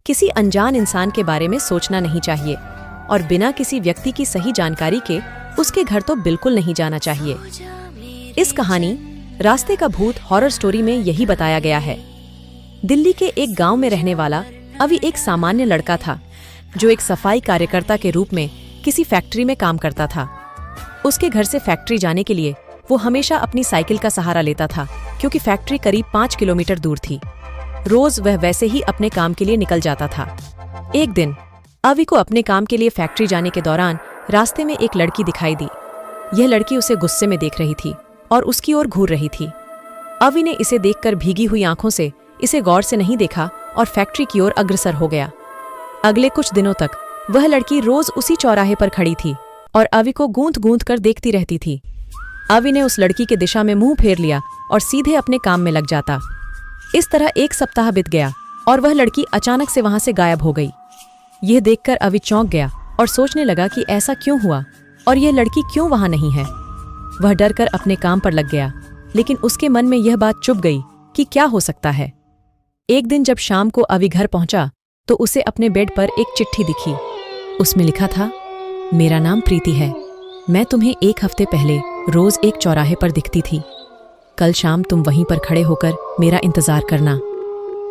किसी अनजान इंसान के बारे में सोचना नहीं चाहिए और बिना किसी व्यक्ति की सही जानकारी के उसके घर तो बिल्कुल नहीं जाना चाहिए। इस कहानी रास्ते का भूत हॉरर स्टोरी में यही बताया गया है। दिल्ली के एक गांव में रहने वाला अभी एक सामान्य लड़का था जो एक सफाई कार्यकर्ता के रूप में किसी फैक्ट्री में काम करता था। उसके घर से फैक्ट्री जाने के लिए वो हमेशा अपनी साइकिल का सहारा लेता था क्योंकि फैक्ट्री करीब 5 किलोमीटर दूर थी। रोज वह वैसे ही अपने काम के लिए निकल जाता था। एक दिन अवी को अपने काम के लिए फैक्ट्री जाने के दौरान रास्ते में एक लड़की दिखाई दी। यह लड़की उसे गुस्से में देख रही थी और उसकी ओर घूर रही थी। अवी ने इसे देखकर भीगी हुई आंखों से इसे गौर से नहीं देखा और फैक्ट्री की ओर अग्रसर हो गया। अगले कुछ दिनों तक वह लड़की रोज उसी चौराहे पर खड़ी थी और अवी को गूंथ गूंथ कर देखती रहती थी। अवी ने उस लड़की की दिशा में मुंह फेर लिया और सीधे अपने काम में लग जाता। इस तरह 1 सप्ताह बीत गया और वह लड़की अचानक से वहां से गायब हो गई। यह देखकर अवी चौंक गया और सोचने लगा कि ऐसा क्यों हुआ और यह लड़की क्यों वहां नहीं है। वह डरकर अपने काम पर लग गया, लेकिन उसके मन में यह बात चुभ गई कि क्या हो सकता है। एक दिन जब शाम को अवी घर पहुंचा तो उसे अपने बेड पर एक चिट्ठी दिखी। उसमें लिखा था, मेरा नाम प्रीति है। मैं तुम्हें 1 हफ्ते पहले रोज एक चौराहे पर दिखती थी। कल शाम तुम वहीं पर खड़े होकर मेरा इंतजार करना।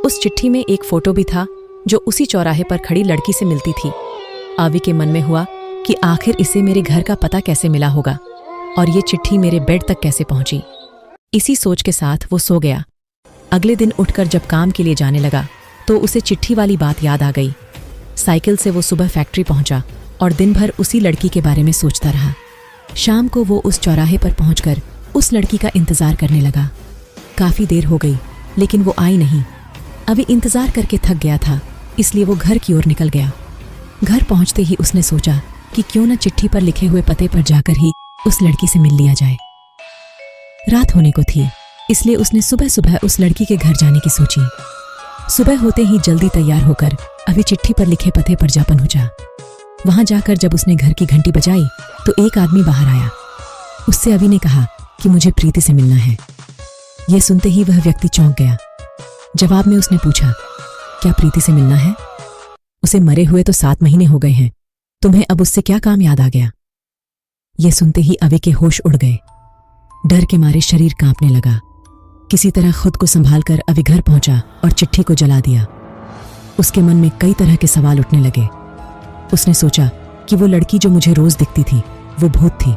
उस चिट्ठी में एक फोटो भी था जो उसी चौराहे पर खड़ी लड़की से मिलती थी। अवी के मन में हुआ कि आखिर इसे मेरे घर का पता कैसे मिला होगा और ये चिट्ठी मेरे बेड तक कैसे पहुंची। इसी सोच के साथ वो सो गया। अगले दिन उठकर जब काम के लिए जाने लगा तो उसे चिट्ठी वाली बात याद आ गई। साइकिल से वो सुबह फैक्ट्री पहुंचा और दिन भर उसी लड़की के बारे में सोचता रहा। शाम को वो उस चौराहे पर पहुंचकर उस लड़की का इंतजार करने लगा। काफी देर हो गई लेकिन वो आई नहीं। अभी इंतजार करके थक गया था, इसलिए वो घर की ओर निकल गया। घर पहुंचते ही उसने सोचा कि क्यों न चिट्ठी पर लिखे हुए पते पर जाकर ही उस लड़की से मिल लिया जाए। रात होने को थी, इसलिए उसने सुबह सुबह उस लड़की के घर जाने की सोची। सुबह होते ही जल्दी तैयार होकर अभी चिट्ठी पर लिखे पते पर जा पहुंचा। वहां जाकर जब उसने घर की घंटी बजाई तो एक आदमी बाहर आया। उससे अभी ने कहा कि मुझे प्रीति से मिलना है। यह सुनते ही वह व्यक्ति चौंक गया। जवाब में उसने पूछा, क्या प्रीति से मिलना है? उसे मरे हुए तो 7 महीने हो गए हैं, तुम्हें अब उससे क्या काम याद आ गया? यह सुनते ही अवी के होश उड़ गए। डर के मारे शरीर कांपने लगा। किसी तरह खुद को संभालकर अवी घर पहुंचा और चिट्ठी को जला दिया। उसके मन में कई तरह के सवाल उठने लगे। उसने सोचा कि वो लड़की जो मुझे रोज दिखती थी वो भूत थी।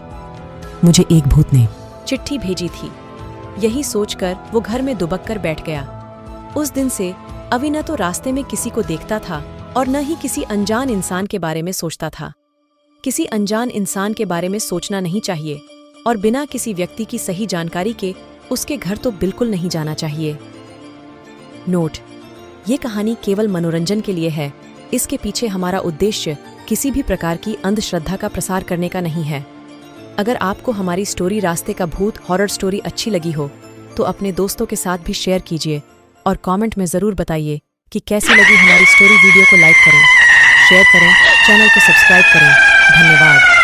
मुझे एक भूत ने चिट्ठी भेजी थी। यही सोचकर वो घर में दुबक कर बैठ गया। उस दिन से अवी न तो रास्ते में किसी को देखता था और न ही किसी अनजान इंसान के बारे में सोचता था। किसी अनजान इंसान के बारे में सोचना नहीं चाहिए और बिना किसी व्यक्ति की सही जानकारी के उसके घर तो बिल्कुल नहीं जाना चाहिए। नोट: ये कहानी केवल मनोरंजन के लिए है। इसके पीछे हमारा उद्देश्य किसी भी प्रकार की अंधश्रद्धा का प्रसार करने का नहीं है। अगर आपको हमारी स्टोरी रास्ते का भूत हॉरर स्टोरी अच्छी लगी हो तो अपने दोस्तों के साथ भी शेयर कीजिए और कमेंट में ज़रूर बताइए कि कैसी लगी हमारी स्टोरी। वीडियो को लाइक करें, शेयर करें, चैनल को सब्सक्राइब करें। धन्यवाद।